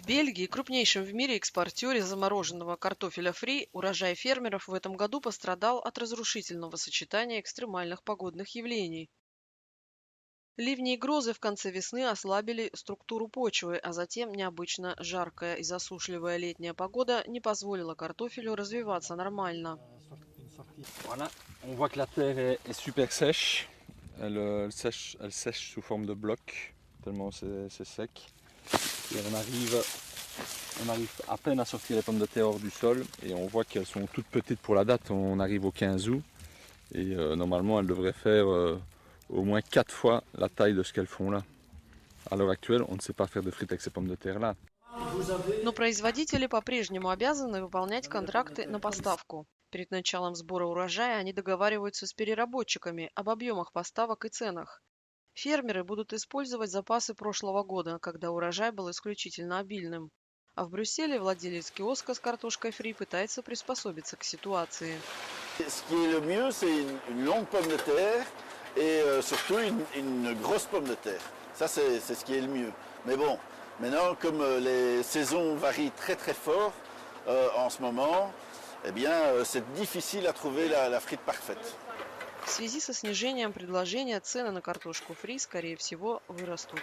Бельгии, крупнейшем в мире экспортере замороженного картофеля фри, урожай фермеров в этом году пострадал от разрушительного сочетания экстремальных погодных явлений. Ливни и грозы в конце весны ослабили структуру почвы, а затем необычно жаркая и засушливая летняя погода не позволила картофелю развиваться нормально. Voilà, on voit que la terre est super sèche. Elle sèche sous forme de blocs, tellement c'est sec. Et on arrive à peine à sortir les pommes de terre hors du sol. Et on voit qu'elles sont toutes petites pour la date. On arrive au 15 août. Et normalement, elles devraient faire au moins 4 fois la taille de ce qu'elles font là. À l'heure actuelle, on ne sait pas faire de frites avec ces pommes de terre là. Но производители по-прежнему обязаны выполнять контракты на поставку. Перед началом сбора урожая они договариваются с переработчиками об объемах поставок и ценах. Фермеры будут использовать запасы прошлого года, когда урожай был исключительно обильным. А в Брюсселе владелец киоска с картошкой фри пытается приспособиться к ситуации. Ce qui est le mieux, c'est une longue pomme de terre et surtout une grosse pomme de terre. Ça, c'est ce qui est le mieux. Mais bon, maintenant, comme les saisons varient très très fort en ce moment, eh bien, c'est difficile à trouver la frite parfaite. В связи со снижением предложения цены на картошку фри, скорее всего, вырастут.